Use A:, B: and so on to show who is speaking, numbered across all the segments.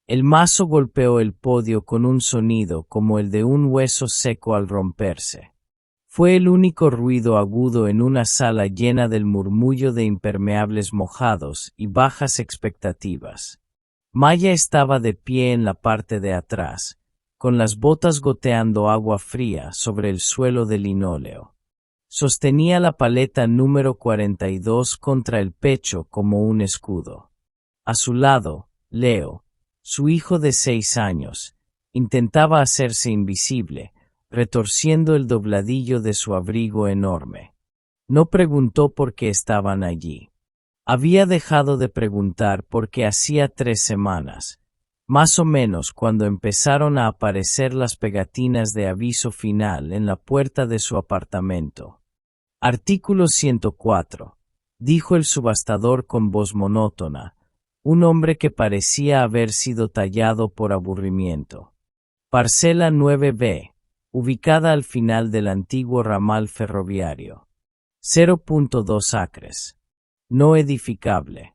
A: El mazo golpeó el podio con un sonido como el de un hueso seco al romperse. Fue el único ruido agudo en una sala llena del murmullo de impermeables mojados y bajas expectativas. Maya estaba de pie en la parte de atrás, con las botas goteando agua fría sobre el suelo de linóleo. Sostenía la paleta número 42 contra el pecho como un escudo. A su lado, Leo, su hijo de 6 años, intentaba hacerse invisible, retorciendo el dobladillo de su abrigo enorme. No preguntó por qué estaban allí. Había dejado de preguntar porque hacía 3 semanas, más o menos cuando empezaron a aparecer las pegatinas de aviso final en la puerta de su apartamento. Artículo 104, dijo el subastador con voz monótona, un hombre que parecía haber sido tallado por aburrimiento. Parcela 9B, ubicada al final del antiguo ramal ferroviario. 0.2 acres. No edificable.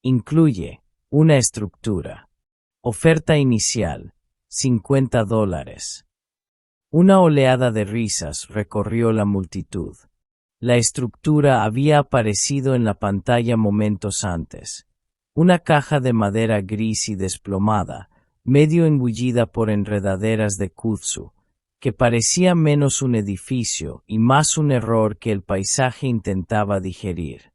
A: Incluye una estructura. Oferta inicial, $50. Una oleada de risas recorrió la multitud. La estructura había aparecido en la pantalla momentos antes. Una caja de madera gris y desplomada, medio engullida por enredaderas de kudzu, que parecía menos un edificio y más un error que el paisaje intentaba digerir.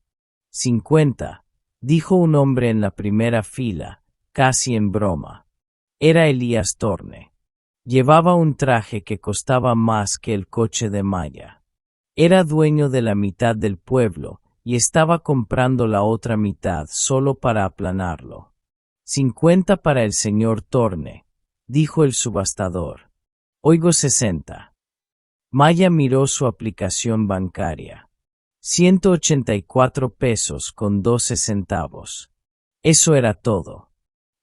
A: 50, dijo un hombre en la primera fila, casi en broma. Era Elías Torne. Llevaba un traje que costaba más que el coche de Maya. Era dueño de la mitad del pueblo y estaba comprando la otra mitad solo para aplanarlo. 50 para el señor Torne, dijo el subastador. Oigo 60. Maya miró su aplicación bancaria. 184 pesos con 12 centavos. Eso era todo.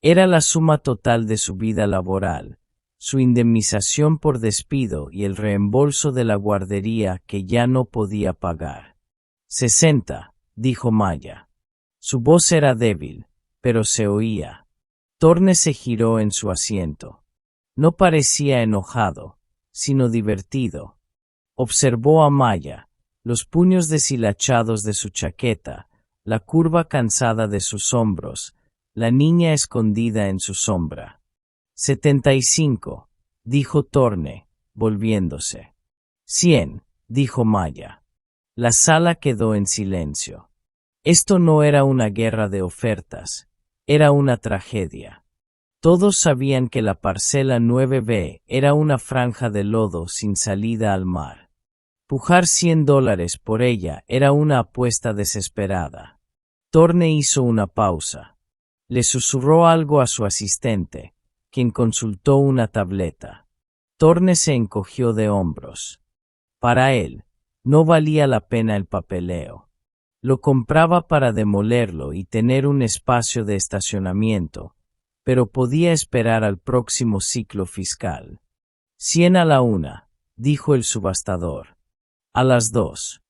A: Era la suma total de su vida laboral, su indemnización por despido y el reembolso de la guardería que ya no podía pagar. 60, dijo Maya. Su voz era débil, pero se oía. Torne se giró en su asiento. No parecía enojado, sino divertido. Observó a Maya, los puños deshilachados de su chaqueta, la curva cansada de sus hombros, la niña escondida en su sombra. 75, dijo Torne, volviéndose. 100, dijo Maya. La sala quedó en silencio. Esto no era una guerra de ofertas, era una tragedia. Todos sabían que la parcela 9B era una franja de lodo sin salida al mar. Pujar $100 por ella era una apuesta desesperada. Torne hizo una pausa. Le susurró algo a su asistente, quien consultó una tableta. Torne se encogió de hombros. Para él, no valía la pena el papeleo. Lo compraba para demolerlo y tener un espacio de estacionamiento, pero podía esperar al próximo ciclo fiscal. 100 a la 1, dijo el subastador. A las 2.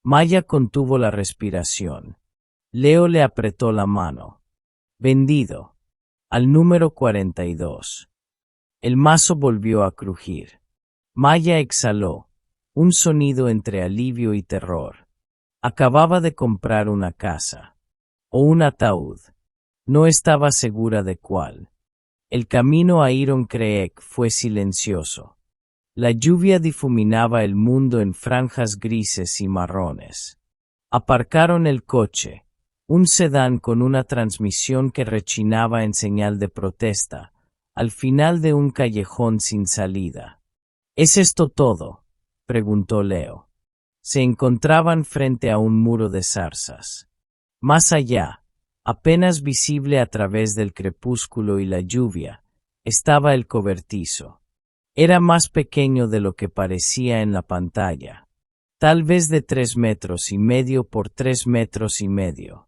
A: Maya contuvo la respiración. Leo le apretó la mano. Vendido. Al número 42. El mazo volvió a crujir. Maya exhaló, un sonido entre alivio y terror. Acababa de comprar una casa. O un ataúd. No estaba segura de cuál. El camino a Iron Creek fue silencioso. La lluvia difuminaba el mundo en franjas grises y marrones. Aparcaron el coche, un sedán con una transmisión que rechinaba en señal de protesta, al final de un callejón sin salida. ¿Es esto todo?, preguntó Leo. Se encontraban frente a un muro de zarzas. Más allá, apenas visible a través del crepúsculo y la lluvia, estaba el cobertizo. Era más pequeño de lo que parecía en la pantalla, tal vez de 3,5 metros por 3,5 metros.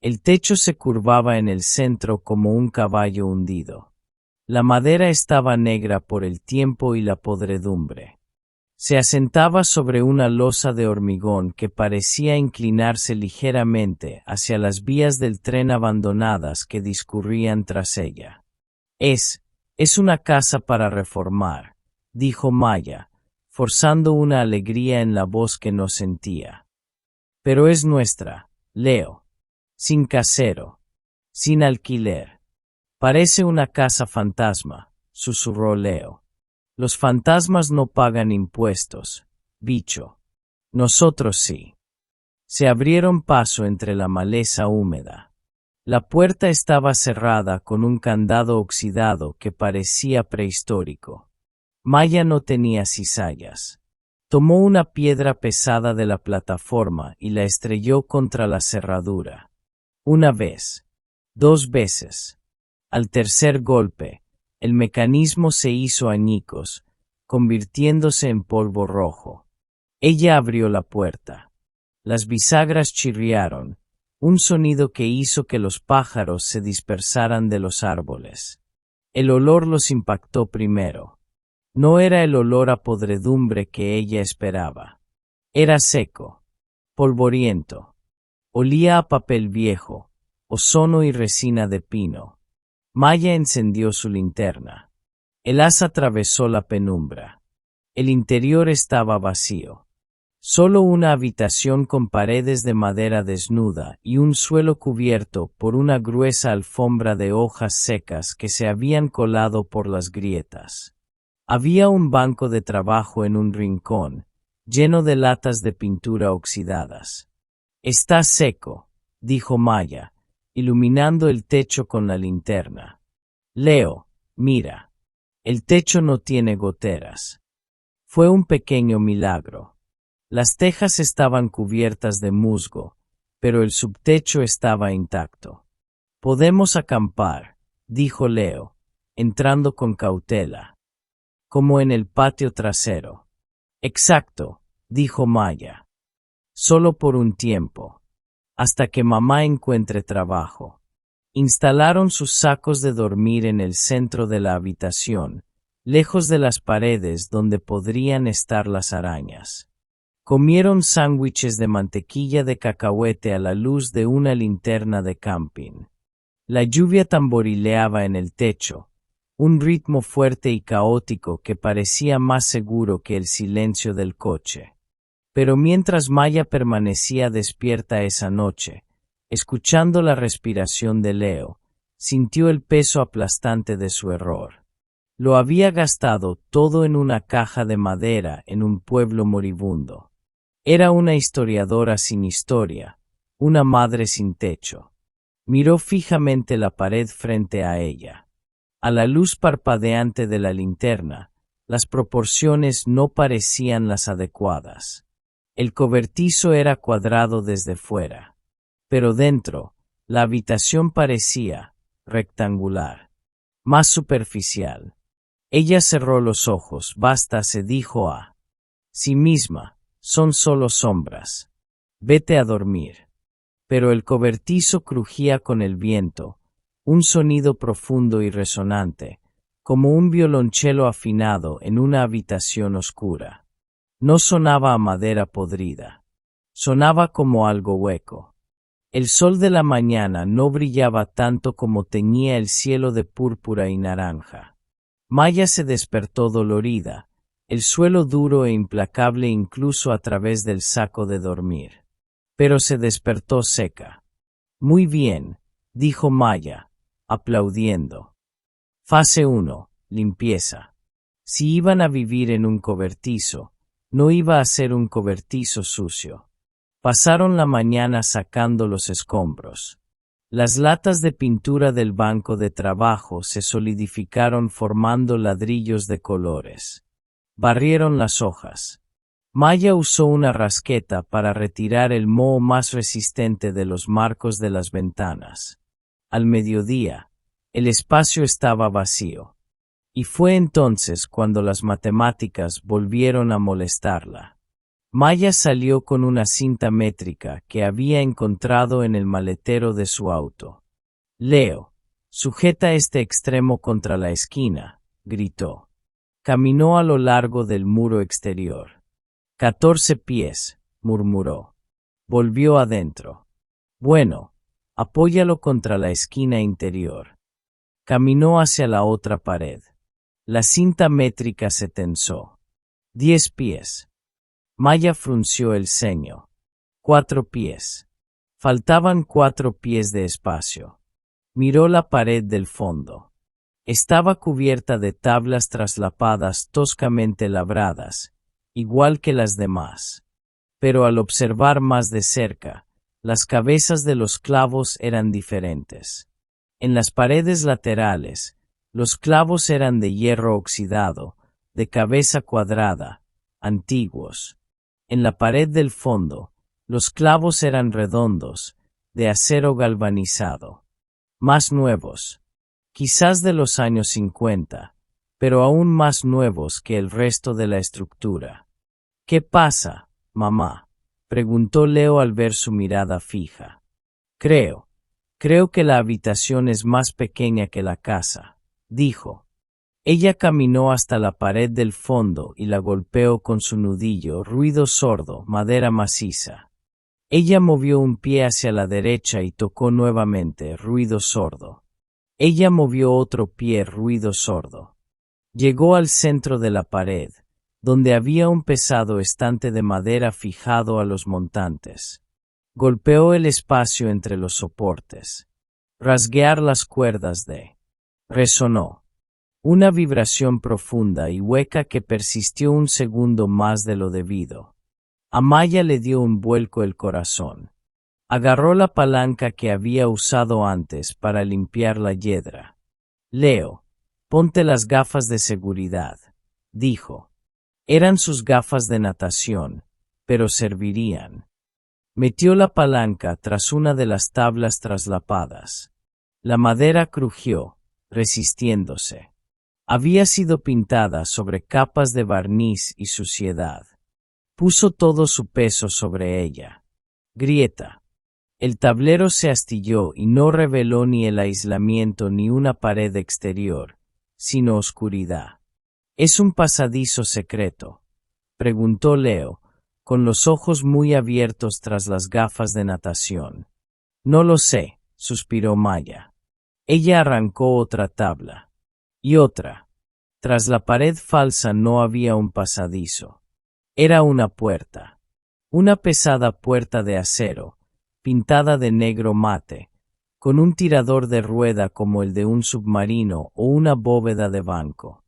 A: El techo se curvaba en el centro como un caballo hundido. La madera estaba negra por el tiempo y la podredumbre. Se asentaba sobre una losa de hormigón que parecía inclinarse ligeramente hacia las vías del tren abandonadas que discurrían tras ella. Es una casa para reformar, dijo Maya, forzando una alegría en la voz que no sentía. Pero es nuestra, Leo. Sin casero. Sin alquiler. Parece una casa fantasma, susurró Leo. Los fantasmas no pagan impuestos, bicho. Nosotros sí. Se abrieron paso entre la maleza húmeda. La puerta estaba cerrada con un candado oxidado que parecía prehistórico. Maya no tenía cizallas. Tomó una piedra pesada de la plataforma y la estrelló contra la cerradura. Una vez. 2 veces. Al tercer golpe, el mecanismo se hizo añicos, convirtiéndose en polvo rojo. Ella abrió la puerta. Las bisagras chirriaron, un sonido que hizo que los pájaros se dispersaran de los árboles. El olor los impactó primero. No era el olor a podredumbre que ella esperaba. Era seco, polvoriento. Olía a papel viejo, ozono y resina de pino. Maya encendió su linterna. El haz atravesó la penumbra. El interior estaba vacío. Solo una habitación con paredes de madera desnuda y un suelo cubierto por una gruesa alfombra de hojas secas que se habían colado por las grietas. Había un banco de trabajo en un rincón, lleno de latas de pintura oxidadas. Está seco, dijo Maya, iluminando el techo con la linterna. Leo, mira. El techo no tiene goteras. Fue un pequeño milagro. Las tejas estaban cubiertas de musgo, pero el subtecho estaba intacto. Podemos acampar, dijo Leo, entrando con cautela. Como en el patio trasero. Exacto, dijo Maya. Solo por un tiempo. Hasta que mamá encuentre trabajo. Instalaron sus sacos de dormir en el centro de la habitación, lejos de las paredes donde podrían estar las arañas. Comieron sándwiches de mantequilla de cacahuete a la luz de una linterna de camping. La lluvia tamborileaba en el techo, un ritmo fuerte y caótico que parecía más seguro que el silencio del coche. Pero mientras Maya permanecía despierta esa noche, escuchando la respiración de Leo, sintió el peso aplastante de su error. Lo había gastado todo en una caja de madera en un pueblo moribundo. Era una historiadora sin historia, una madre sin techo. Miró fijamente la pared frente a ella. A la luz parpadeante de la linterna, las proporciones no parecían las adecuadas. El cobertizo era cuadrado desde fuera, pero dentro, la habitación parecía rectangular, más superficial. Ella cerró los ojos, basta, se dijo a sí misma, son solo sombras. Vete a dormir. Pero el cobertizo crujía con el viento, un sonido profundo y resonante, como un violonchelo afinado en una habitación oscura. No sonaba a madera podrida. Sonaba como algo hueco. El sol de la mañana no brillaba tanto como teñía el cielo de púrpura y naranja. Maya se despertó dolorida, el suelo duro e implacable incluso a través del saco de dormir. Pero se despertó seca. Muy bien, dijo Maya, aplaudiendo. Fase 1, limpieza. Si iban a vivir en un cobertizo, no iba a ser un cobertizo sucio. Pasaron la mañana sacando los escombros. Las latas de pintura del banco de trabajo se solidificaron formando ladrillos de colores. Barrieron las hojas. Maya usó una rasqueta para retirar el moho más resistente de los marcos de las ventanas. Al mediodía, el espacio estaba vacío. Y fue entonces cuando las matemáticas volvieron a molestarla. Maya salió con una cinta métrica que había encontrado en el maletero de su auto. Leo, sujeta este extremo contra la esquina, gritó. Caminó a lo largo del muro exterior. 14 pies, murmuró. Volvió adentro. Bueno, apóyalo contra la esquina interior. Caminó hacia la otra pared. La cinta métrica se tensó. 10 pies. Maya frunció el ceño. 4 pies. Faltaban 4 pies de espacio. Miró la pared del fondo. Estaba cubierta de tablas traslapadas toscamente labradas, igual que las demás. Pero al observar más de cerca, las cabezas de los clavos eran diferentes. En las paredes laterales, los clavos eran de hierro oxidado, de cabeza cuadrada, antiguos. En la pared del fondo, los clavos eran redondos, de acero galvanizado. Más nuevos. Quizás de los años 50, pero aún más nuevos que el resto de la estructura. ¿Qué pasa, mamá?, preguntó Leo al ver su mirada fija. Creo que la habitación es más pequeña que la casa, dijo. Ella caminó hasta la pared del fondo y la golpeó con su nudillo, ruido sordo, madera maciza. Ella movió un pie hacia la derecha y tocó nuevamente, ruido sordo. Ella movió otro pie, ruido sordo. Llegó al centro de la pared, donde había un pesado estante de madera fijado a los montantes. Golpeó el espacio entre los soportes. Rasguear las cuerdas resonó. Una vibración profunda y hueca que persistió un segundo más de lo debido. A Maya le dio un vuelco el corazón. Agarró la palanca que había usado antes para limpiar la hiedra. Leo, ponte las gafas de seguridad, dijo. Eran sus gafas de natación, pero servirían. Metió la palanca tras una de las tablas traslapadas. La madera crujió, resistiéndose. Había sido pintada sobre capas de barniz y suciedad. Puso todo su peso sobre ella. Grieta. El tablero se astilló y no reveló ni el aislamiento ni una pared exterior, sino oscuridad. ¿Es un pasadizo secreto?, preguntó Leo, con los ojos muy abiertos tras las gafas de natación. No lo sé, suspiró Maya. Ella arrancó otra tabla. Y otra. Tras la pared falsa no había un pasadizo. Era una puerta. Una pesada puerta de acero, pintada de negro mate, con un tirador de rueda como el de un submarino o una bóveda de banco.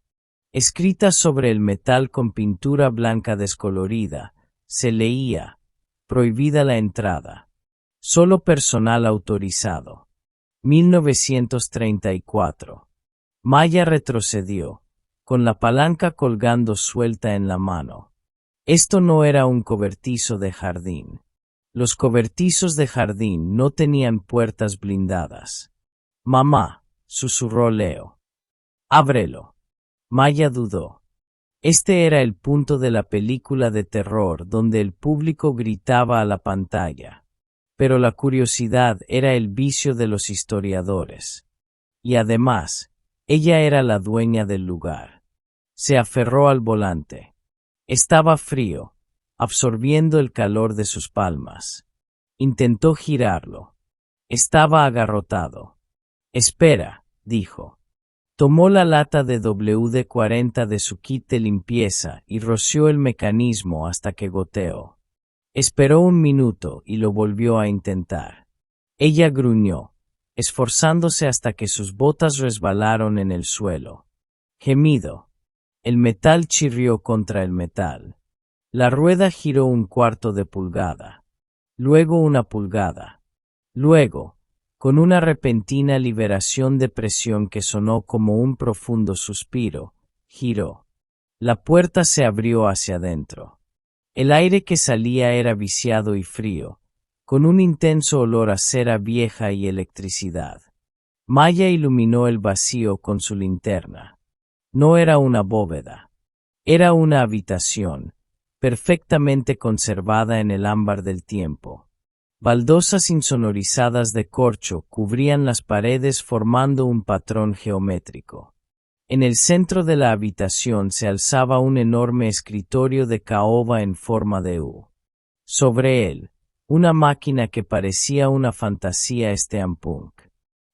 A: Escrita sobre el metal con pintura blanca descolorida, se leía: prohibida la entrada. Solo personal autorizado. 1934. Maya retrocedió, con la palanca colgando suelta en la mano. Esto no era un cobertizo de jardín. Los cobertizos de jardín no tenían puertas blindadas. Mamá, susurró Leo. Ábrelo. Maya dudó. Este era el punto de la película de terror donde el público gritaba a la pantalla. Pero la curiosidad era el vicio de los historiadores. Y además, ella era la dueña del lugar. Se aferró al volante. Estaba frío, absorbiendo el calor de sus palmas. Intentó girarlo. Estaba agarrotado. Espera, dijo. Tomó la lata de WD-40 de su kit de limpieza y roció el mecanismo hasta que goteó. Esperó un minuto y lo volvió a intentar. Ella gruñó, esforzándose hasta que sus botas resbalaron en el suelo. Gemido. El metal chirrió contra el metal. La rueda giró un cuarto de pulgada. Luego una pulgada. Luego, con una repentina liberación de presión que sonó como un profundo suspiro, giró. La puerta se abrió hacia adentro. El aire que salía era viciado y frío, con un intenso olor a cera vieja y electricidad. Maya iluminó el vacío con su linterna. No era una bóveda. Era una habitación, perfectamente conservada en el ámbar del tiempo. Baldosas insonorizadas de corcho cubrían las paredes formando un patrón geométrico. En el centro de la habitación se alzaba un enorme escritorio de caoba en forma de U. Sobre él, una máquina que parecía una fantasía steampunk.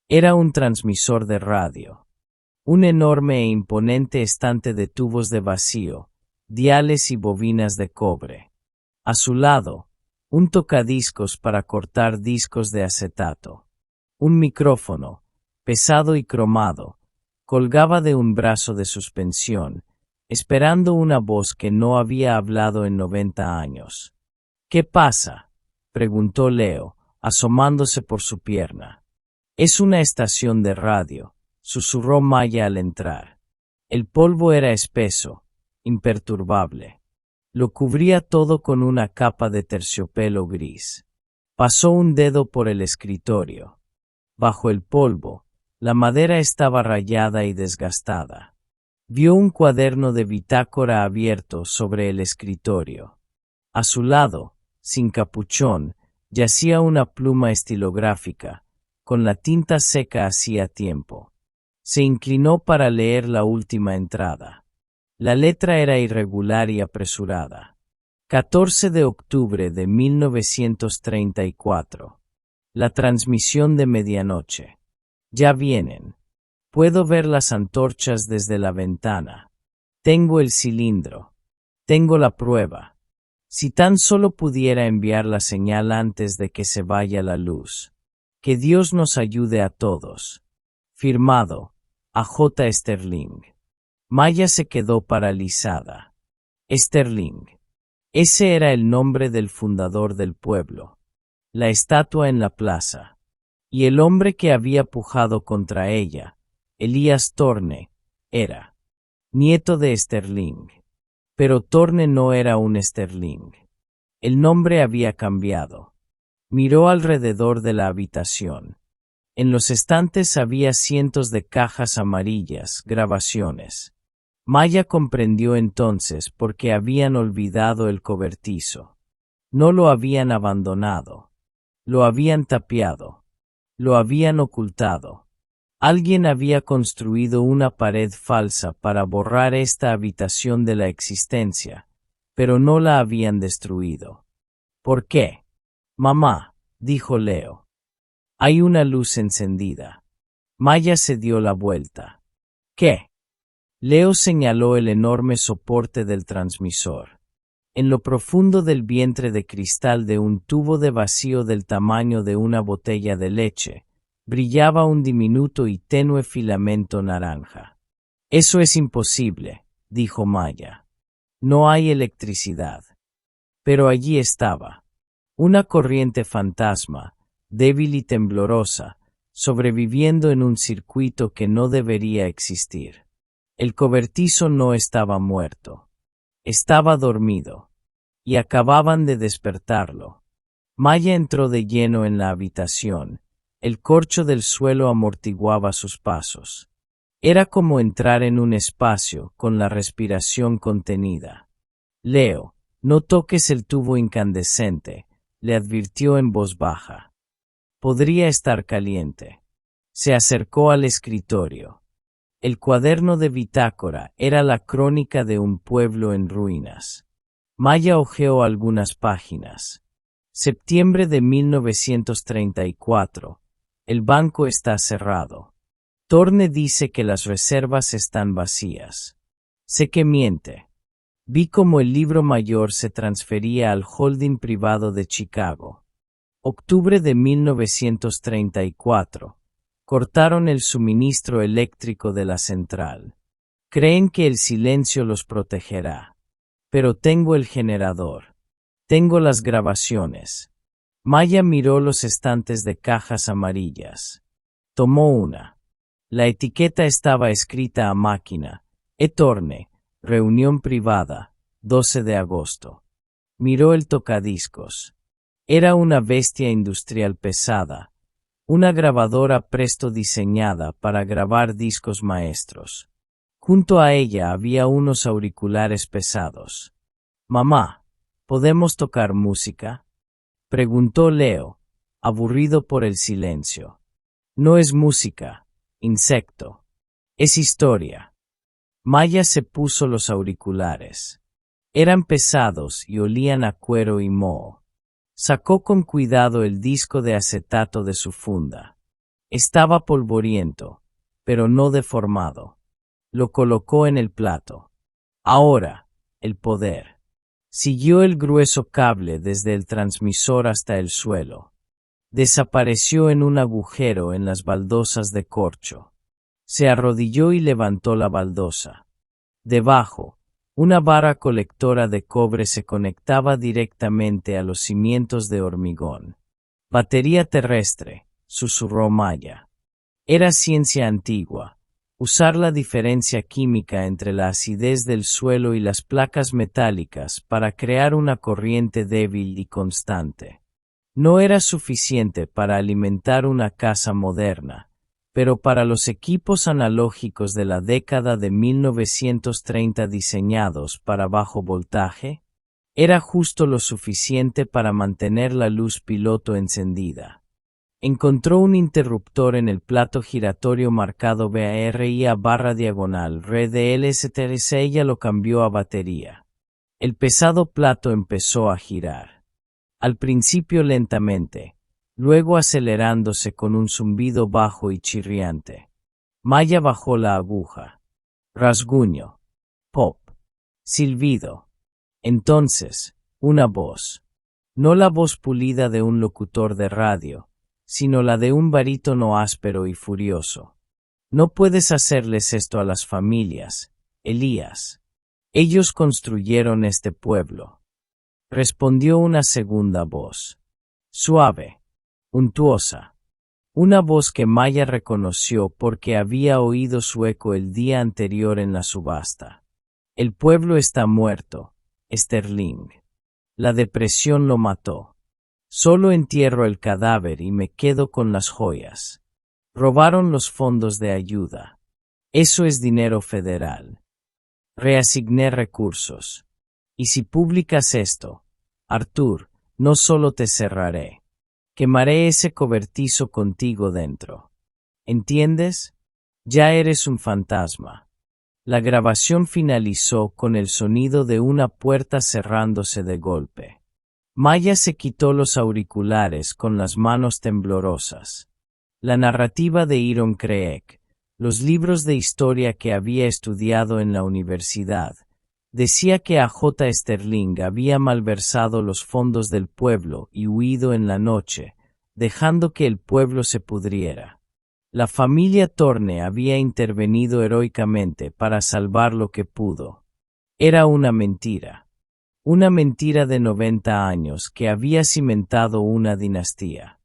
A: Era un transmisor de radio. Un enorme e imponente estante de tubos de vacío, diales y bobinas de cobre. A su lado, un tocadiscos para cortar discos de acetato. Un micrófono, pesado y cromado, colgaba de un brazo de suspensión, esperando una voz que no había hablado en 90 años. ¿Qué pasa?, preguntó Leo, asomándose por su pierna. Es una estación de radio, susurró Maya al entrar. El polvo era espeso, imperturbable. Lo cubría todo con una capa de terciopelo gris. Pasó un dedo por el escritorio. Bajo el polvo, la madera estaba rayada y desgastada. Vio un cuaderno de bitácora abierto sobre el escritorio. A su lado, sin capuchón, yacía una pluma estilográfica, con la tinta seca hacía tiempo. Se inclinó para leer la última entrada. La letra era irregular y apresurada. 14 de octubre de 1934. La transmisión de medianoche. Ya vienen. Puedo ver las antorchas desde la ventana. Tengo el cilindro. Tengo la prueba. Si tan solo pudiera enviar la señal antes de que se vaya la luz. Que Dios nos ayude a todos. Firmado, A. J. Sterling. Maya se quedó paralizada. Sterling. Ese era el nombre del fundador del pueblo. La estatua en la plaza. Y el hombre que había pujado contra ella, Elías Thorne, era nieto de Sterling. Pero Thorne no era un Sterling. El nombre había cambiado. Miró alrededor de la habitación. En los estantes había cientos de cajas amarillas, grabaciones. Maya comprendió entonces por qué habían olvidado el cobertizo. No lo habían abandonado. Lo habían tapiado. Lo habían ocultado. Alguien había construido una pared falsa para borrar esta habitación de la existencia, pero no la habían destruido. ¿Por qué? Mamá, dijo Leo. Hay una luz encendida. Maya se dio la vuelta. ¿Qué? Leo señaló el enorme soporte del transmisor. En lo profundo del vientre de cristal de un tubo de vacío del tamaño de una botella de leche, brillaba un diminuto y tenue filamento naranja. Eso es imposible, dijo Maya. No hay electricidad. Pero allí estaba. Una corriente fantasma, débil y temblorosa, sobreviviendo en un circuito que no debería existir. El cobertizo no estaba muerto. Estaba dormido. Y acababan de despertarlo. Maya entró de lleno en la habitación. El corcho del suelo amortiguaba sus pasos. Era como entrar en un espacio con la respiración contenida. Leo, no toques el tubo incandescente, le advirtió en voz baja. Podría estar caliente. Se acercó al escritorio. El cuaderno de bitácora era la crónica de un pueblo en ruinas. Maya hojeó algunas páginas. Septiembre de 1934. El banco está cerrado. Thorne dice que las reservas están vacías. Sé que miente. Vi cómo el libro mayor se transfería al holding privado de Chicago. Octubre de 1934. Cortaron el suministro eléctrico de la central. Creen que el silencio los protegerá. Pero tengo el generador. Tengo las grabaciones. Maya miró los estantes de cajas amarillas. Tomó una. La etiqueta estaba escrita a máquina. E. Thorne, reunión privada, 12 de agosto. Miró el tocadiscos. Era una bestia industrial pesada. Una grabadora presto diseñada para grabar discos maestros. Junto a ella había unos auriculares pesados. Mamá, ¿podemos tocar música?, preguntó Leo, aburrido por el silencio. No es música, insecto. Es historia. Maya se puso los auriculares. Eran pesados y olían a cuero y moho. Sacó con cuidado el disco de acetato de su funda. Estaba polvoriento, pero no deformado. Lo colocó en el plato. Ahora, el poder. Siguió el grueso cable desde el transmisor hasta el suelo. Desapareció en un agujero en las baldosas de corcho. Se arrodilló y levantó la baldosa. Debajo, una vara colectora de cobre se conectaba directamente a los cimientos de hormigón. Batería terrestre, susurró Maya. Era ciencia antigua. Usar la diferencia química entre la acidez del suelo y las placas metálicas para crear una corriente débil y constante. No era suficiente para alimentar una casa moderna, pero para los equipos analógicos de la década de 1930 diseñados para bajo voltaje, era justo lo suficiente para mantener la luz piloto encendida. Encontró un interruptor en el plato giratorio marcado BARIA/diagonal red LSTRC y lo cambió a batería. El pesado plato empezó a girar. Al principio lentamente, luego acelerándose con un zumbido bajo y chirriante. Maya bajó la aguja. Rasguño. Pop. Silbido. Entonces, una voz. No la voz pulida de un locutor de radio, sino la de un barítono áspero y furioso. No puedes hacerles esto a las familias, Elías. Ellos construyeron este pueblo. Respondió una segunda voz. Suave. Untuosa. Una voz que Maya reconoció porque había oído su eco el día anterior en la subasta. El pueblo está muerto, Sterling. La depresión lo mató. Solo entierro el cadáver y me quedo con las joyas. Robaron los fondos de ayuda. Eso es dinero federal. Reasigné recursos. Y si publicas esto, Arthur, no solo te cerraré. Quemaré ese cobertizo contigo dentro. ¿Entiendes? Ya eres un fantasma. La grabación finalizó con el sonido de una puerta cerrándose de golpe. Maya se quitó los auriculares con las manos temblorosas. La narrativa de Iron Craig, los libros de historia que había estudiado en la universidad, decía que a J. Sterling había malversado los fondos del pueblo y huido en la noche, dejando que el pueblo se pudriera. La familia Thorne había intervenido heroicamente para salvar lo que pudo. Era una mentira. Una mentira de 90 años que había cimentado una dinastía.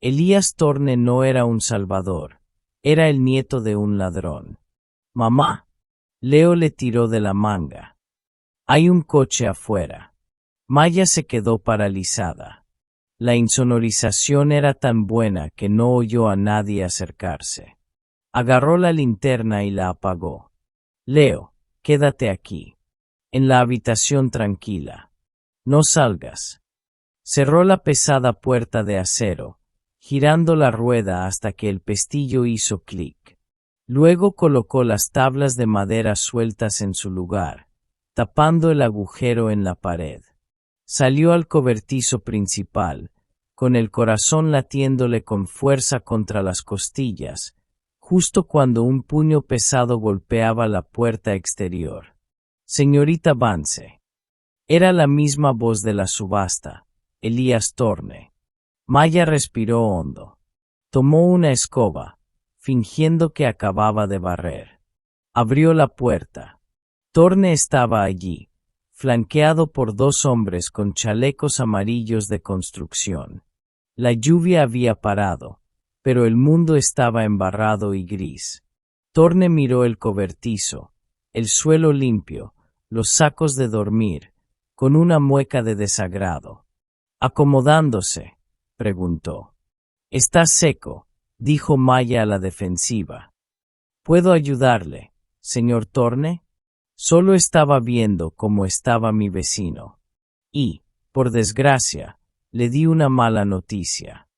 A: Elías Thorne no era un salvador, era el nieto de un ladrón. Mamá. Leo le tiró de la manga. Hay un coche afuera. Maya se quedó paralizada. La insonorización era tan buena que no oyó a nadie acercarse. Agarró la linterna y la apagó. Leo, quédate aquí. En la habitación tranquila. No salgas. Cerró la pesada puerta de acero, girando la rueda hasta que el pestillo hizo clic. Luego colocó las tablas de madera sueltas en su lugar, tapando el agujero en la pared. Salió al cobertizo principal, con el corazón latiéndole con fuerza contra las costillas, justo cuando un puño pesado golpeaba la puerta exterior. Señorita Vance. Era la misma voz de la subasta, Elías Thorne. Maya respiró hondo. Tomó una escoba, fingiendo que acababa de barrer. Abrió la puerta. Thorne estaba allí, flanqueado por dos hombres con chalecos amarillos de construcción. La lluvia había parado, pero el mundo estaba embarrado y gris. Thorne miró el cobertizo, el suelo limpio, los sacos de dormir, con una mueca de desagrado. ¿Acomodándose?, preguntó. Está seco, dijo Maya a la defensiva. ¿Puedo ayudarle, señor Thorne? Solo estaba viendo cómo estaba mi vecino. Y, por desgracia, le di una mala noticia.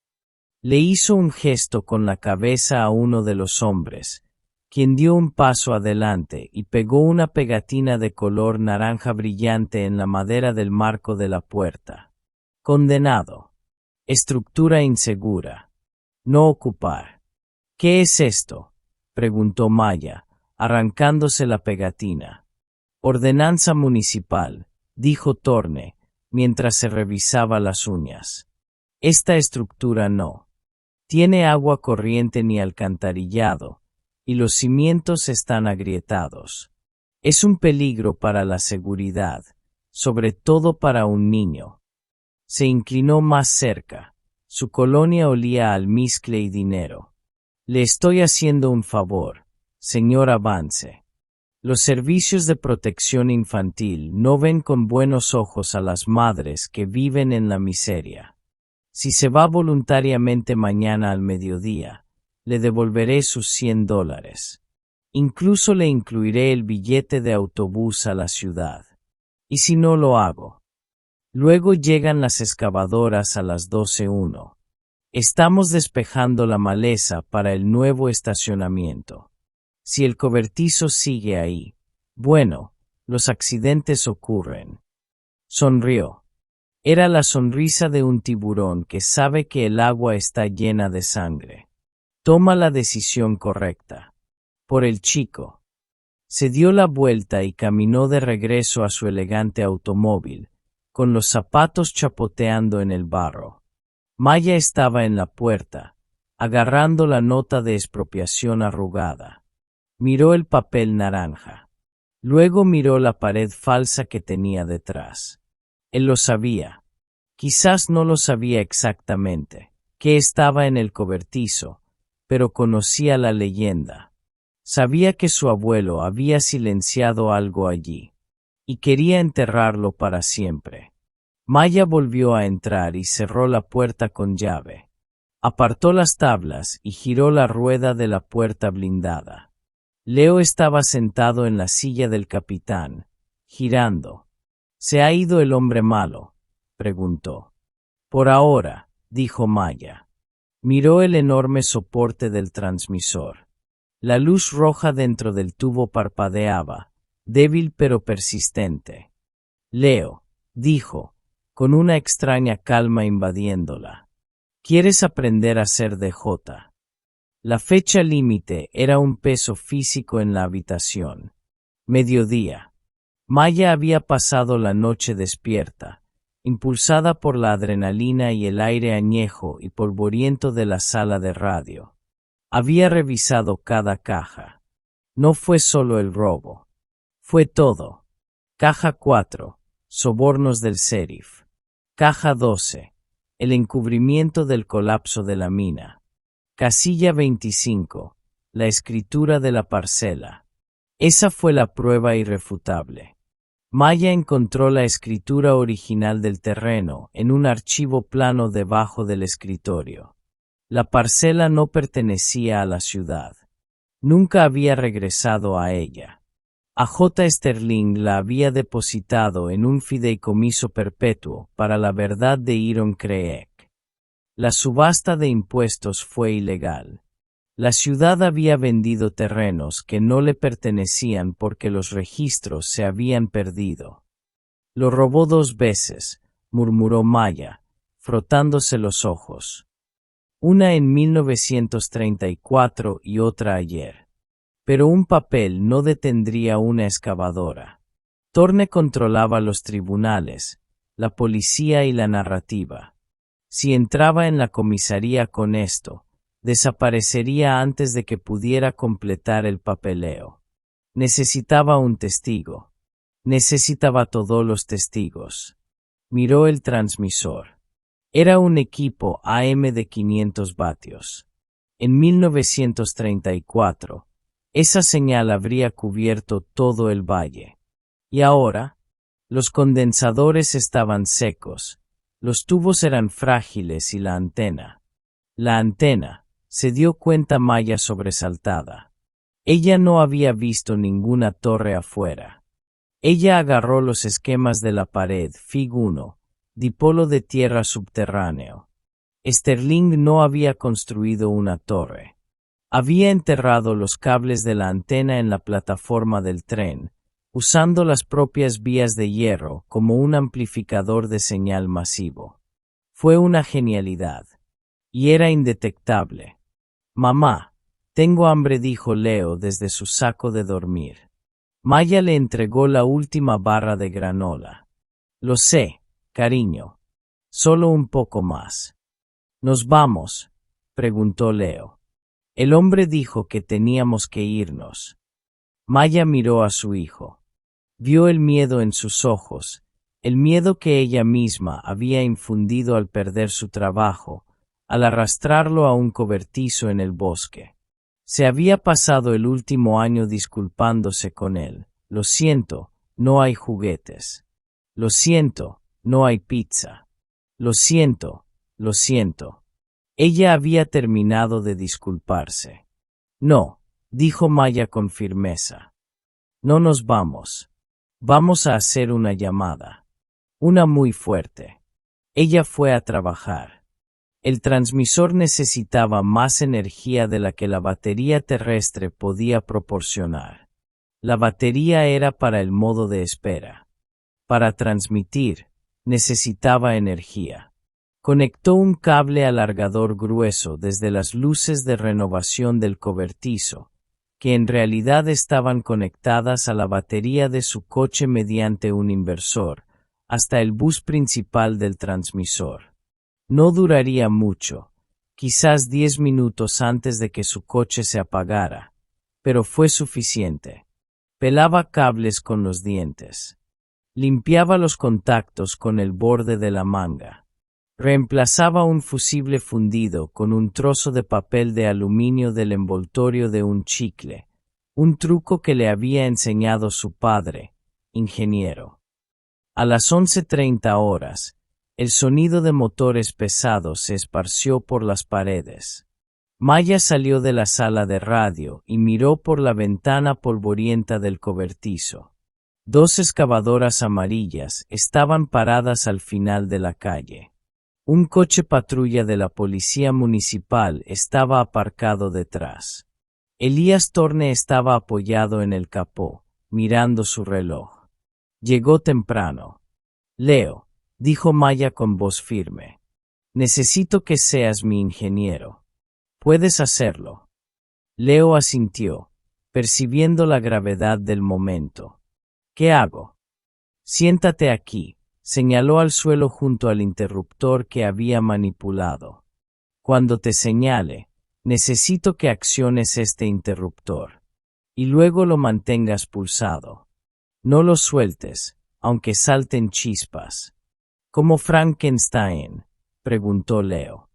A: Le hizo un gesto con la cabeza a uno de los hombres, quien dio un paso adelante y pegó una pegatina de color naranja brillante en la madera del marco de la puerta. Condenado. Estructura insegura. No ocupar. ¿Qué es esto?, preguntó Maya, arrancándose la pegatina. Ordenanza municipal, dijo Torne, mientras se revisaba las uñas. Esta estructura no tiene agua corriente ni alcantarillado, y los cimientos están agrietados. Es un peligro para la seguridad, sobre todo para un niño. Se inclinó más cerca. Su colonia olía a almizcle y dinero. Le estoy haciendo un favor, señor Avance. Los servicios de protección infantil no ven con buenos ojos a las madres que viven en la miseria. Si se va voluntariamente mañana al mediodía, le devolveré sus $100. Incluso le incluiré el billete de autobús a la ciudad. ¿Y si no lo hago? Luego llegan las excavadoras a las 12:01. Estamos despejando la maleza para el nuevo estacionamiento. Si el cobertizo sigue ahí, bueno, los accidentes ocurren. Sonrió. Era la sonrisa de un tiburón que sabe que el agua está llena de sangre. Toma la decisión correcta. Por el chico. Se dio la vuelta y caminó de regreso a su elegante automóvil, con los zapatos chapoteando en el barro. Maya estaba en la puerta, agarrando la nota de expropiación arrugada. Miró el papel naranja. Luego miró la pared falsa que tenía detrás. Él lo sabía. Quizás no lo sabía exactamente, que estaba en el cobertizo, pero conocía la leyenda. Sabía que su abuelo había silenciado algo allí, y quería enterrarlo para siempre. Maya volvió a entrar y cerró la puerta con llave. Apartó las tablas y giró la rueda de la puerta blindada. Leo estaba sentado en la silla del capitán, girando. ¿Se ha ido el hombre malo?, preguntó. Por ahora, dijo Maya. Miró el enorme soporte del transmisor. La luz roja dentro del tubo parpadeaba, débil pero persistente. Leo, dijo, con una extraña calma invadiéndola. ¿Quieres aprender a ser DJ? La fecha límite era un peso físico en la habitación. Mediodía. Maya había pasado la noche despierta, impulsada por la adrenalina y el aire añejo y polvoriento de la sala de radio. Había revisado cada caja. No fue solo el robo. Fue todo. Caja 4, sobornos del sheriff. Caja 12, el encubrimiento del colapso de la mina. Casilla 25, la escritura de la parcela. Esa fue la prueba irrefutable. Maya encontró la escritura original del terreno en un archivo plano debajo del escritorio. La parcela no pertenecía a la ciudad. Nunca había regresado a ella. A J. Sterling la había depositado en un fideicomiso perpetuo para la verdad de Iron Creek. La subasta de impuestos fue ilegal. La ciudad había vendido terrenos que no le pertenecían porque los registros se habían perdido. Lo robó 2 veces, murmuró Maya, frotándose los ojos. Una en 1934 y otra ayer. Pero un papel no detendría una excavadora. Torne controlaba los tribunales, la policía y la narrativa. Si entraba en la comisaría con esto, desaparecería antes de que pudiera completar el papeleo. Necesitaba un testigo. Necesitaba todos los testigos. Miró el transmisor. Era un equipo AM de 500 vatios. En 1934, esa señal habría cubierto todo el valle. Y ahora, los condensadores estaban secos, los tubos eran frágiles y la antena, se dio cuenta Maya sobresaltada. Ella no había visto ninguna torre afuera. Ella agarró los esquemas de la pared, Fig 1, dipolo de tierra subterráneo. Sterling no había construido una torre. Había enterrado los cables de la antena en la plataforma del tren, usando las propias vías de hierro como un amplificador de señal masivo. Fue una genialidad. Y era indetectable. Mamá, Tengo hambre, dijo Leo desde su saco de dormir. Maya le entregó la última barra de granola. Lo sé, cariño. Solo un poco más. ¿Nos vamos?, preguntó Leo. El hombre dijo que teníamos que irnos. Maya miró a su hijo. Vio el miedo en sus ojos, el miedo que ella misma había infundido al perder su trabajo, al arrastrarlo a un cobertizo en el bosque. Se había pasado el último año disculpándose con él. Lo siento, no hay juguetes. Lo siento, no hay pizza. Lo siento, lo siento. Ella había terminado de disculparse. No, dijo Maya con firmeza. No nos vamos. Vamos a hacer una llamada. Una muy fuerte. Ella fue a trabajar. El transmisor necesitaba más energía de la que la batería terrestre podía proporcionar. La batería era para el modo de espera. Para transmitir, necesitaba energía. Conectó un cable alargador grueso desde las luces de renovación del cobertizo, que en realidad estaban conectadas a la batería de su coche mediante un inversor, hasta el bus principal del transmisor. No duraría mucho, quizás 10 minutos antes de que su coche se apagara, pero fue suficiente. Pelaba cables con los dientes. Limpiaba los contactos con el borde de la manga. Reemplazaba un fusible fundido con un trozo de papel de aluminio del envoltorio de un chicle, un truco que le había enseñado su padre, ingeniero. A las 11:30 horas, el sonido de motores pesados se esparció por las paredes. Maya salió de la sala de radio y miró por la ventana polvorienta del cobertizo. 2 excavadoras amarillas estaban paradas al final de la calle. Un coche patrulla de la policía municipal estaba aparcado detrás. Elías Torne estaba apoyado en el capó, mirando su reloj. Llegó temprano. Leo, dijo Maya con voz firme. Necesito que seas mi ingeniero. ¿Puedes hacerlo? Leo asintió, percibiendo la gravedad del momento. ¿Qué hago? Siéntate aquí. Señaló al suelo junto al interruptor que había manipulado. Cuando te señale, necesito que acciones este interruptor. Y luego lo mantengas pulsado. No lo sueltes, aunque salten chispas. ¿Como Frankenstein?, preguntó Leo.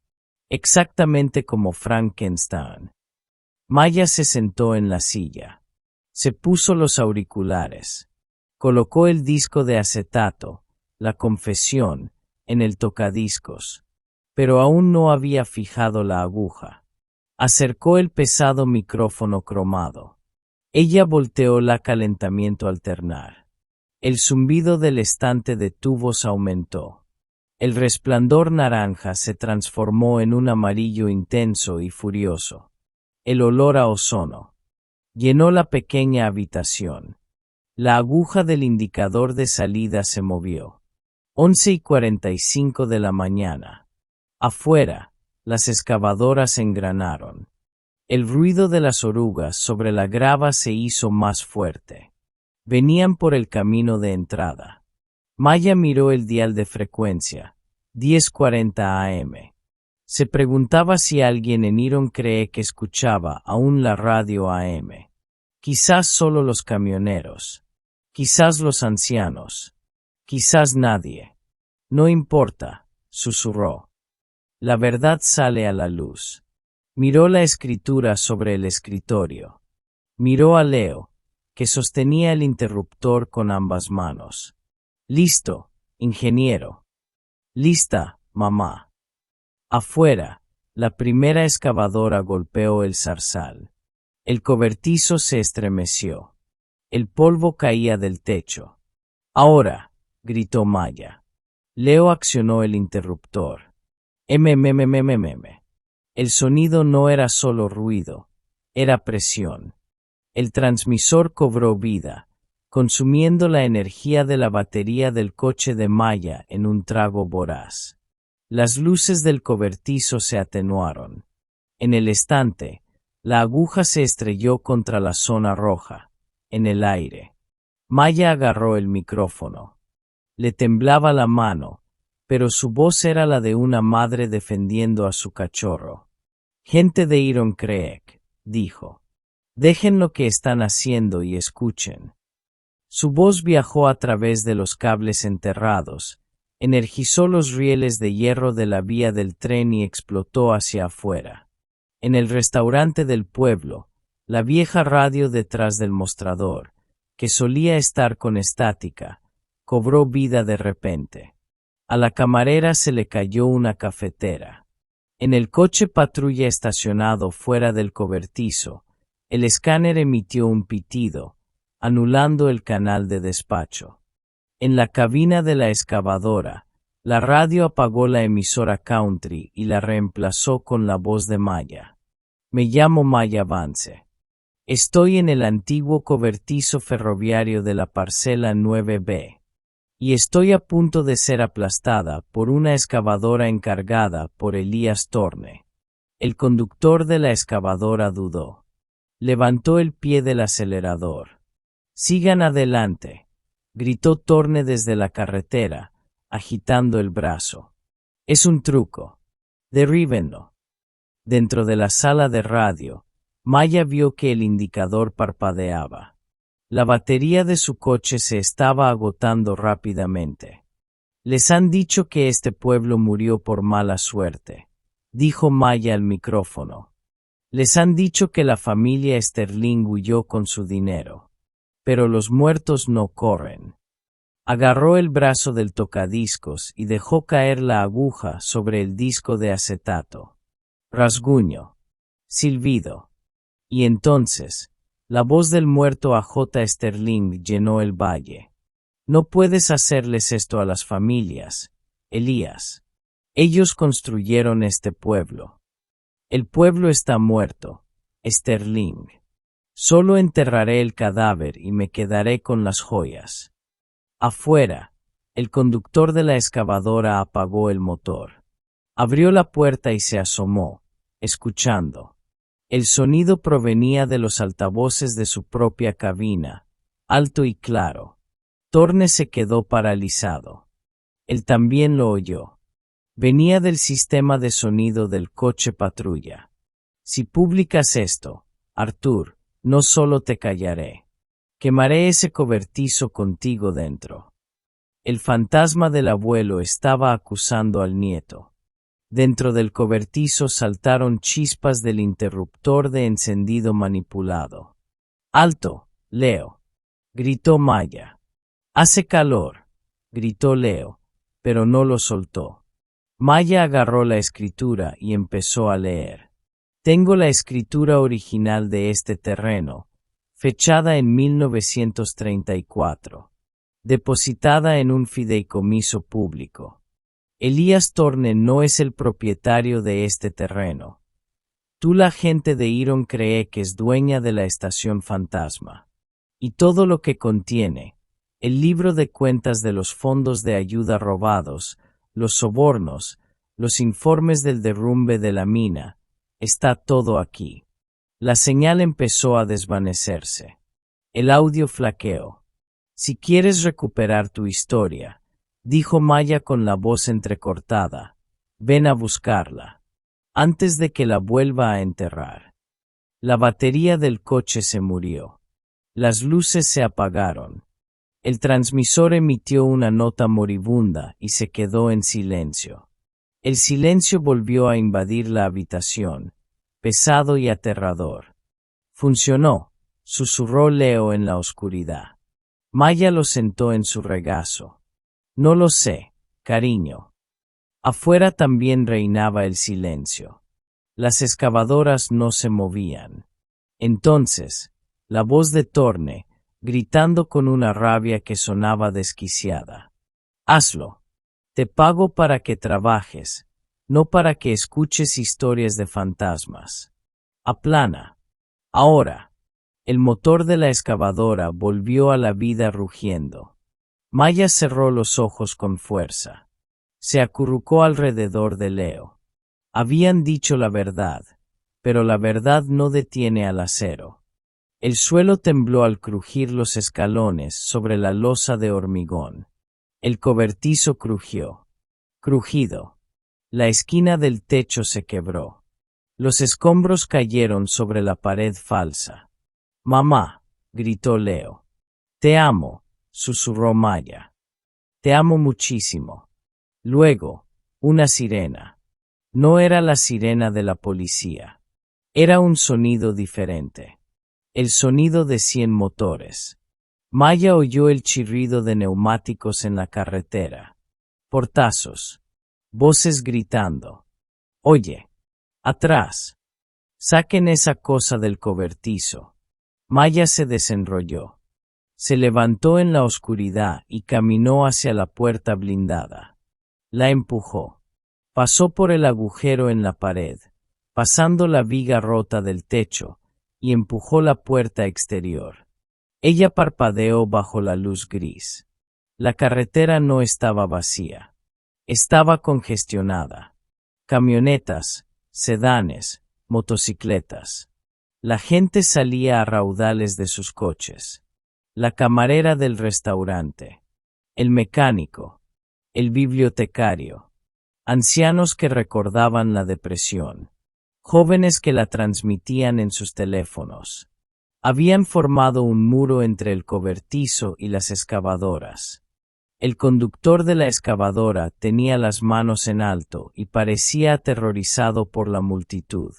A: Exactamente como Frankenstein. Maya se sentó en la silla. Se puso los auriculares. Colocó el disco de acetato, La confesión, en el tocadiscos, pero aún no había fijado la aguja. Acercó el pesado micrófono cromado. Ella volteó la calentamiento alternar. El zumbido del estante de tubos aumentó. El resplandor naranja se transformó en un amarillo intenso y furioso. El olor a ozono llenó la pequeña habitación. La aguja del indicador de salida se movió. 11:45 de la mañana. Afuera, las excavadoras engranaron. El ruido de las orugas sobre la grava se hizo más fuerte. Venían por el camino de entrada. Maya miró el dial de frecuencia, 10:40 AM. Se preguntaba si alguien en Iron cree que escuchaba aún la radio AM. Quizás solo los camioneros. Quizás los ancianos. Quizás nadie. No importa, susurró. La verdad sale a la luz. Miró la escritura sobre el escritorio. Miró a Leo, que sostenía el interruptor con ambas manos. Listo, ingeniero. Lista, mamá. Afuera, la primera excavadora golpeó el zarzal. El cobertizo se estremeció. El polvo caía del techo. Ahora, gritó Maya. Leo accionó el interruptor. El sonido no era solo ruido, era presión. El transmisor cobró vida, consumiendo la energía de la batería del coche de Maya en un trago voraz. Las luces del cobertizo se atenuaron. En el estante, La aguja se estrelló contra la zona roja, en el aire. Maya agarró el micrófono. Le temblaba la mano, pero su voz era la de una madre defendiendo a su cachorro. Gente de Iron Creek, dijo. Dejen lo que están haciendo y escuchen. Su voz viajó a través de los cables enterrados, energizó los rieles de hierro de la vía del tren y explotó hacia afuera. En el restaurante del pueblo, la vieja radio detrás del mostrador, que solía estar con estática, cobró vida de repente. A la camarera se le cayó una cafetera. En el coche patrulla estacionado fuera del cobertizo, el escáner emitió un pitido, anulando el canal de despacho. En la cabina de la excavadora, la radio apagó la emisora country y la reemplazó con la voz de Maya. Me llamo Maya Vance. Estoy en el antiguo cobertizo ferroviario de la parcela 9B. Y estoy a punto de ser aplastada por una excavadora encargada por Elías Torne. El conductor de la excavadora dudó. Levantó el pie del acelerador. Sigan adelante, gritó Torne desde la carretera, agitando el brazo. Es un truco. Derríbenlo. Dentro de la sala de radio, Maya vio que el indicador parpadeaba. La batería de su coche se estaba agotando rápidamente. Les han dicho que este pueblo murió por mala suerte, dijo Maya al micrófono. Les han dicho que la familia Sterling huyó con su dinero. Pero los muertos no corren. Agarró el brazo del tocadiscos y dejó caer la aguja sobre el disco de acetato. Rasguño. Silbido. Y entonces, la voz del muerto a J. Sterling llenó el valle. No puedes hacerles esto a las familias, Elías. Ellos construyeron este pueblo. El pueblo está muerto, Sterling. Solo enterraré el cadáver y me quedaré con las joyas. Afuera, el conductor de la excavadora apagó el motor. Abrió la puerta y se asomó, escuchando. El sonido provenía de los altavoces de su propia cabina, alto y claro. Torne se quedó paralizado. Él también lo oyó. Venía del sistema de sonido del coche patrulla. Si publicas esto, Arthur, no solo te callaré. Quemaré ese cobertizo contigo dentro. El fantasma del abuelo estaba acusando al nieto. Dentro del cobertizo saltaron chispas del interruptor de encendido manipulado. ¡Alto, Leo! Gritó Maya. Hace calor, gritó Leo, pero no lo soltó. Maya agarró la escritura y empezó a leer. Tengo la escritura original de este terreno, fechada en 1934, depositada en un fideicomiso público. Elías Torne no es el propietario de este terreno. Tú, la gente de Iron Creek, es dueña de la estación fantasma. Y todo lo que contiene, el libro de cuentas de los fondos de ayuda robados, los sobornos, los informes del derrumbe de la mina, está todo aquí. La señal empezó a desvanecerse. El audio flaqueó. Si quieres recuperar tu historia, dijo Maya con la voz entrecortada, ven a buscarla, antes de que la vuelva a enterrar. La batería del coche se murió. Las luces se apagaron. El transmisor emitió una nota moribunda y se quedó en silencio. El silencio volvió a invadir la habitación, pesado y aterrador. Funcionó, susurró Leo en la oscuridad. Maya lo sentó en su regazo. No lo sé, cariño. Afuera también reinaba el silencio. Las excavadoras no se movían. Entonces, la voz de Torne, gritando con una rabia que sonaba desquiciada. Hazlo. Te pago para que trabajes, no para que escuches historias de fantasmas. Aplana. Ahora. El motor de la excavadora volvió a la vida rugiendo. Maya cerró los ojos con fuerza. Se acurrucó alrededor de Leo. Habían dicho la verdad. pero la verdad no detiene al acero. El suelo tembló al crujir los escalones sobre la losa de hormigón. El cobertizo crujió. Crujido. La esquina del techo se quebró. Los escombros cayeron sobre la pared falsa. «Mamá», gritó Leo. «Te amo», susurró Maya. «Te amo muchísimo». Luego, una sirena. No era la sirena de la policía. Era un sonido diferente. El sonido de 100 motores. Maya oyó el chirrido de neumáticos en la carretera. Portazos. Voces gritando. «Oye, atrás. Saquen esa cosa del cobertizo». Maya se desenrolló. Se levantó en la oscuridad y caminó hacia la puerta blindada. La empujó. Pasó por el agujero en la pared, pasando la viga rota del techo, y empujó la puerta exterior. Ella parpadeó bajo la luz gris. La carretera no estaba vacía. Estaba congestionada. Camionetas, sedanes, motocicletas. La gente salía a raudales de sus coches. La camarera del restaurante. El mecánico. El bibliotecario. Ancianos que recordaban la depresión. Jóvenes que la transmitían en sus teléfonos. Habían formado un muro entre el cobertizo y las excavadoras. El conductor de la excavadora tenía las manos en alto y parecía aterrorizado por la multitud.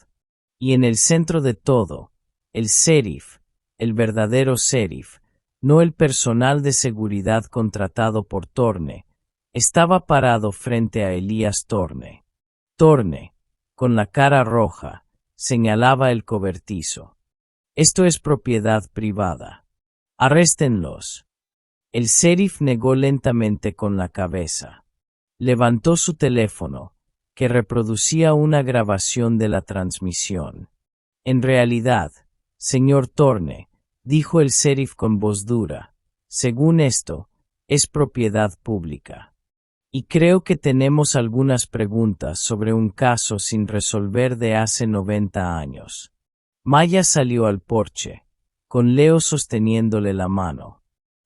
A: Y en el centro de todo, el sheriff, el verdadero sheriff, no el personal de seguridad contratado por Thorne, estaba parado frente a Elías Thorne. Thorne, con la cara roja, señalaba el cobertizo. «Esto es propiedad privada. Arréstenlos». El sheriff negó lentamente con la cabeza. Levantó su teléfono, que reproducía una grabación de la transmisión. «En realidad, señor Thorne», dijo el sheriff con voz dura, «según esto, es propiedad pública. Y creo que tenemos algunas preguntas sobre un caso sin resolver de hace 90 años». Maya salió al porche, con Leo sosteniéndole la mano.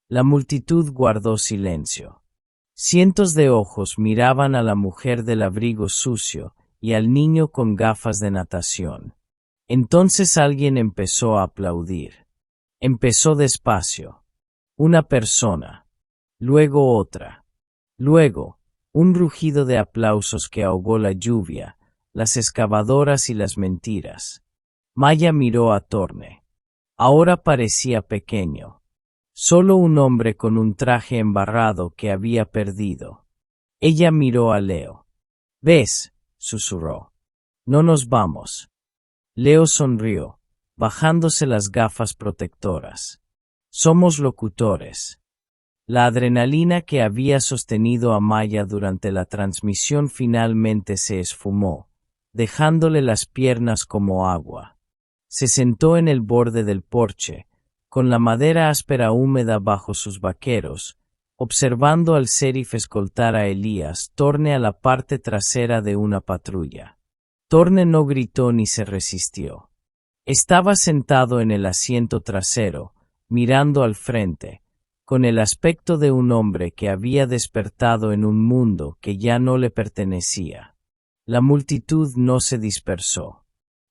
A: La multitud guardó silencio. Cientos de ojos miraban a la mujer del abrigo sucio y al niño con gafas de natación. Entonces alguien empezó a aplaudir. Empezó despacio. Una persona. Luego otra. Luego, un rugido de aplausos que ahogó la lluvia, las excavadoras y las mentiras. Maya miró a Thorne. Ahora parecía pequeño. Solo un hombre con un traje embarrado que había perdido. Ella miró a Leo. «¿Ves?», susurró. «No nos vamos». Leo sonrió, bajándose las gafas protectoras. «Somos locutores». La adrenalina que había sostenido a Maya durante la transmisión finalmente se esfumó, dejándole las piernas como agua. Se sentó en el borde del porche, con la madera áspera húmeda bajo sus vaqueros, observando al sheriff escoltar a Elías Thorne a la parte trasera de una patrulla. Thorne no gritó ni se resistió. Estaba sentado en el asiento trasero, mirando al frente, con el aspecto de un hombre que había despertado en un mundo que ya no le pertenecía. La multitud no se dispersó.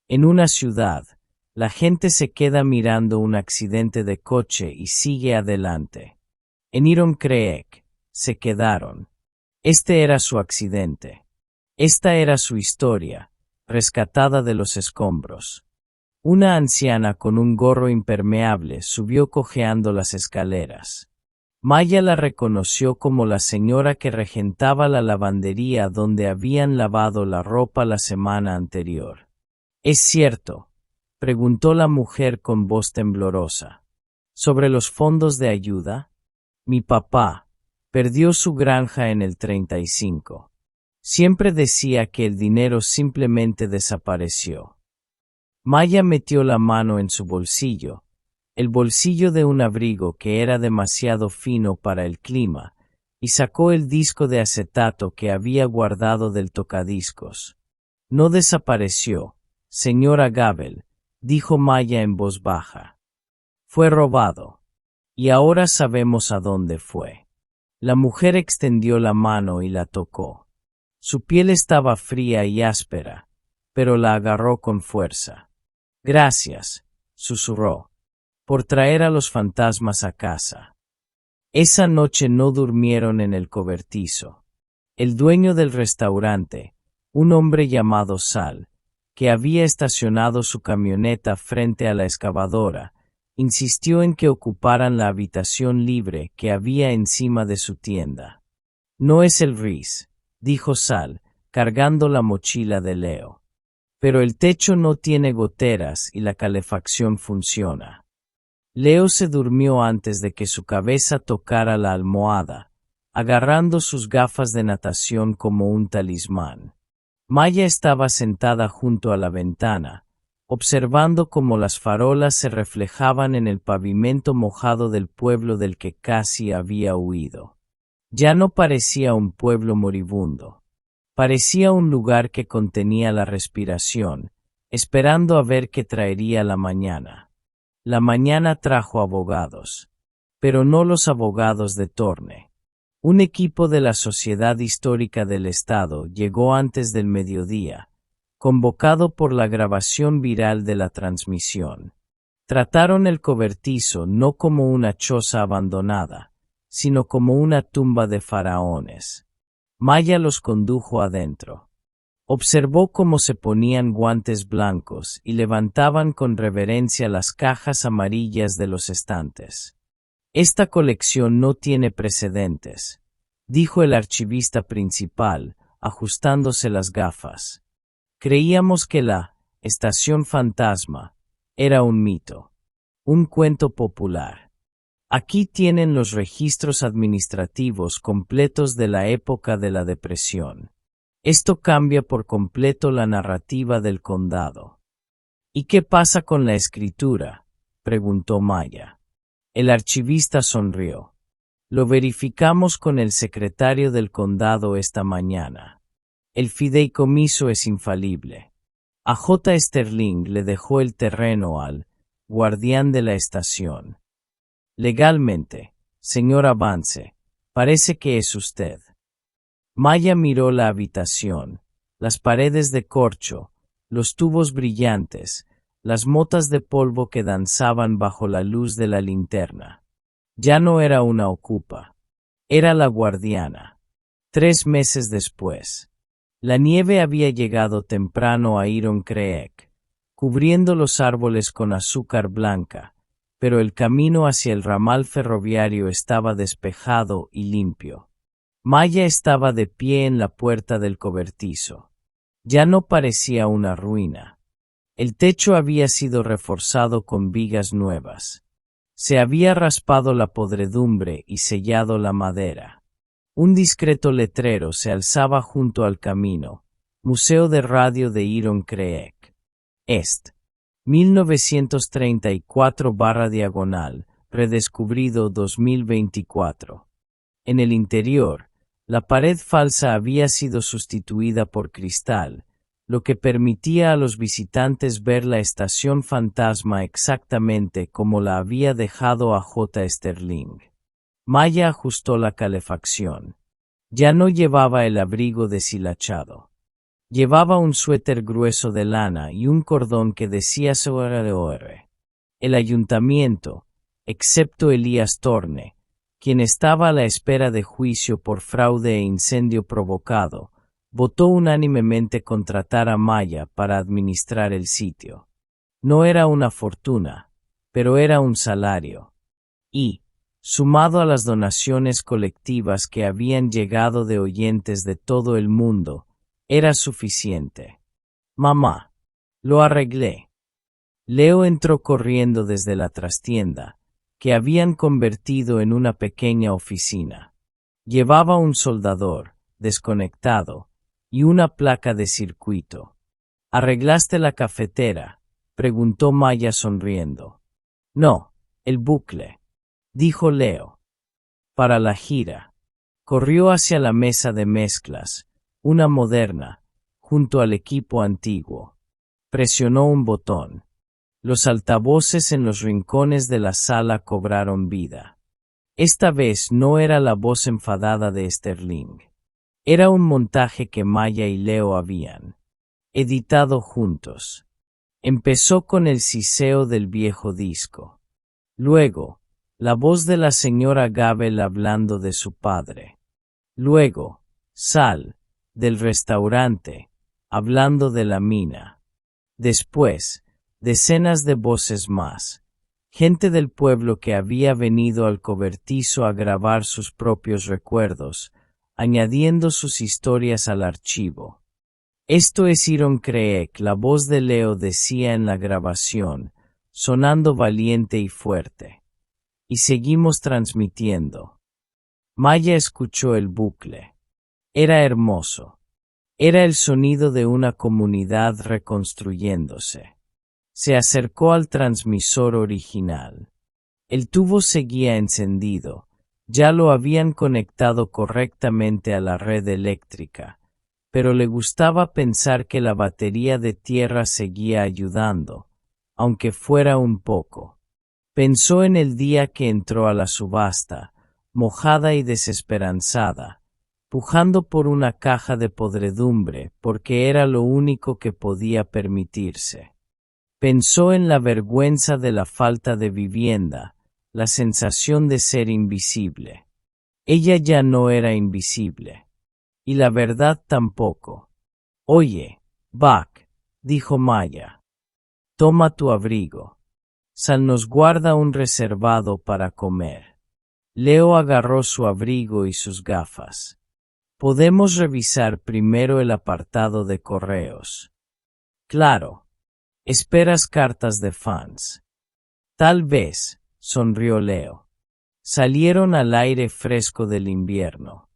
A: En una ciudad, la gente se queda mirando un accidente de coche y sigue adelante. En Iron Creek, se quedaron. Este era su accidente. Esta era su historia, rescatada de los escombros. Una anciana con un gorro impermeable subió cojeando las escaleras. Maya la reconoció como la señora que regentaba la lavandería donde habían lavado la ropa la semana anterior. «¿Es cierto?», preguntó la mujer con voz temblorosa. «¿Sobre los fondos de ayuda? Mi papá perdió su granja en el 35. Siempre decía que el dinero simplemente desapareció». Maya metió la mano en su bolsillo, el bolsillo de un abrigo que era demasiado fino para el clima, y sacó el disco de acetato que había guardado del tocadiscos. «No desapareció», señora Gabel, dijo Maya en voz baja. Fue robado. Y ahora sabemos a dónde fue. La mujer extendió la mano y la tocó. Su piel estaba fría y áspera, pero la agarró con fuerza. Gracias, susurró, por traer a los fantasmas a casa. Esa noche no durmieron en el cobertizo. El dueño del restaurante, un hombre llamado Sal, que había estacionado su camioneta frente a la excavadora, insistió en que ocuparan la habitación libre que había encima de su tienda. No es el RIS, dijo Sal, cargando la mochila de Leo. Pero el techo no tiene goteras y la calefacción funciona. Leo se durmió antes de que su cabeza tocara la almohada, agarrando sus gafas de natación como un talismán. Maya estaba sentada junto a la ventana, observando cómo las farolas se reflejaban en el pavimento mojado del pueblo del que casi había huido. Ya no parecía un pueblo moribundo. Parecía un lugar que contenía la respiración, esperando a ver qué traería la mañana. La mañana trajo abogados, pero no los abogados de Torne. Un equipo de la Sociedad Histórica del Estado llegó antes del mediodía, convocado por la grabación viral de la transmisión. Trataron el cobertizo no como una choza abandonada, sino como una tumba de faraones. Maya los condujo adentro. Observó cómo se ponían guantes blancos y levantaban con reverencia las cajas amarillas de los estantes. Esta colección no tiene precedentes, dijo el archivista principal, ajustándose las gafas. Creíamos que la estación fantasma era un mito, un cuento popular. Aquí tienen los registros administrativos completos de la época de la Depresión. Esto cambia por completo la narrativa del condado. ¿Y qué pasa con la escritura?, preguntó Maya. El archivista sonrió. Lo verificamos con el secretario del condado esta mañana. El fideicomiso es infalible. A J. Sterling le dejó el terreno al guardián de la estación. Legalmente, señor Avance, parece que es usted. Maya miró la habitación, las paredes de corcho, los tubos brillantes, las motas de polvo que danzaban bajo la luz de la linterna. Ya no era una ocupa. Era la guardiana. 3 meses después. La nieve había llegado temprano a Iron Creek, cubriendo los árboles con azúcar blanca, pero el camino hacia el ramal ferroviario estaba despejado y limpio. Maya estaba de pie en la puerta del cobertizo. Ya no parecía una ruina. El techo había sido reforzado con vigas nuevas. Se había raspado la podredumbre y sellado la madera. Un discreto letrero se alzaba junto al camino, Museo de Radio de Iron Creek. Est. 1934/diagonal, redescubrido 2024. En el interior, la pared falsa había sido sustituida por cristal, lo que permitía a los visitantes ver la estación fantasma exactamente como la había dejado a J. Sterling. Maya ajustó la calefacción. Ya no llevaba el abrigo deshilachado. Llevaba un suéter grueso de lana y un cordón que decía SOR. El ayuntamiento, excepto Elías Torne, quien estaba a la espera de juicio por fraude e incendio provocado, votó unánimemente contratar a Maya para administrar el sitio. No era una fortuna, pero era un salario. Y, sumado a las donaciones colectivas que habían llegado de oyentes de todo el mundo, era suficiente. Mamá, lo arreglé. Leo entró corriendo desde la trastienda, que habían convertido en una pequeña oficina. Llevaba un soldador, desconectado, y una placa de circuito. ¿Arreglaste la cafetera?, preguntó Maya sonriendo. No, el bucle, dijo Leo. Para la gira. Corrió hacia la mesa de mezclas, una moderna, junto al equipo antiguo. Presionó un botón. Los altavoces en los rincones de la sala cobraron vida. Esta vez no era la voz enfadada de Sterling. Era un montaje que Maya y Leo habían editado juntos. Empezó con el siseo del viejo disco. Luego, la voz de la señora Gabel hablando de su padre. Luego, Sal, del restaurante, hablando de la mina. Después, decenas de voces más. Gente del pueblo que había venido al cobertizo a grabar sus propios recuerdos, añadiendo sus historias al archivo. Esto es Iron Creek, la voz de Leo decía en la grabación, sonando valiente y fuerte. Y seguimos transmitiendo. Maya escuchó el bucle. Era hermoso. Era el sonido de una comunidad reconstruyéndose. Se acercó al transmisor original. El tubo seguía encendido. Ya lo habían conectado correctamente a la red eléctrica, pero le gustaba pensar que la batería de tierra seguía ayudando, aunque fuera un poco. Pensó en el día que entró a la subasta, mojada y desesperanzada, pujando por una caja de podredumbre porque era lo único que podía permitirse. Pensó en la vergüenza de la falta de vivienda, la sensación de ser invisible. Ella ya no era invisible. Y la verdad tampoco. Oye, Buck, dijo Maya. Toma tu abrigo. Sal nos guarda un reservado para comer. Leo agarró su abrigo y sus gafas. Podemos revisar primero el apartado de correos. Claro. ¿Esperas cartas de fans? Tal vez, sonrió Leo. Salieron al aire fresco del invierno.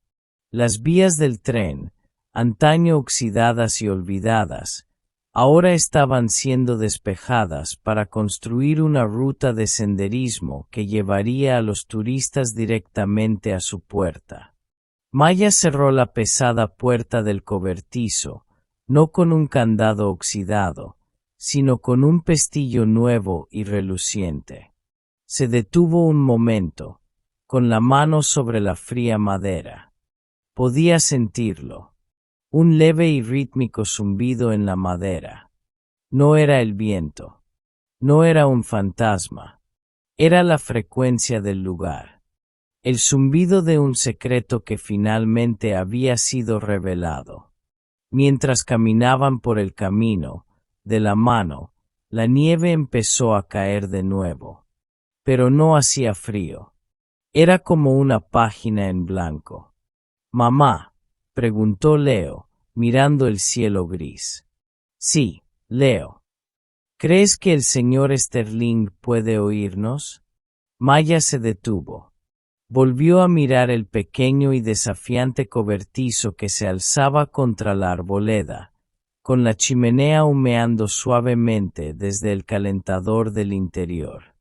A: Las vías del tren, antaño oxidadas y olvidadas, ahora estaban siendo despejadas para construir una ruta de senderismo que llevaría a los turistas directamente a su puerta. Maya cerró la pesada puerta del cobertizo, no con un candado oxidado, sino con un pestillo nuevo y reluciente. Se detuvo un momento, con la mano sobre la fría madera. Podía sentirlo. Un leve y rítmico zumbido en la madera. No era el viento. No era un fantasma. Era la frecuencia del lugar. El zumbido de un secreto que finalmente había sido revelado. Mientras caminaban por el camino, de la mano, la nieve empezó a caer de nuevo. Pero no hacía frío. Era como una página en blanco. Mamá, preguntó Leo, mirando el cielo gris. Sí, Leo. ¿Crees que el señor Sterling puede oírnos? Maya se detuvo. Volvió a mirar el pequeño y desafiante cobertizo que se alzaba contra la arboleda, con la chimenea humeando suavemente desde el calentador del interior.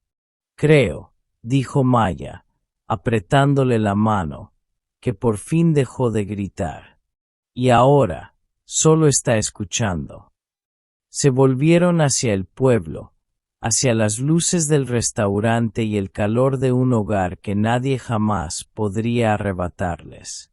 A: Creo, dijo Maya, apretándole la mano, que por fin dejó de gritar. Y ahora, solo está escuchando. Se volvieron hacia el pueblo, hacia las luces del restaurante y el calor de un hogar que nadie jamás podría arrebatarles.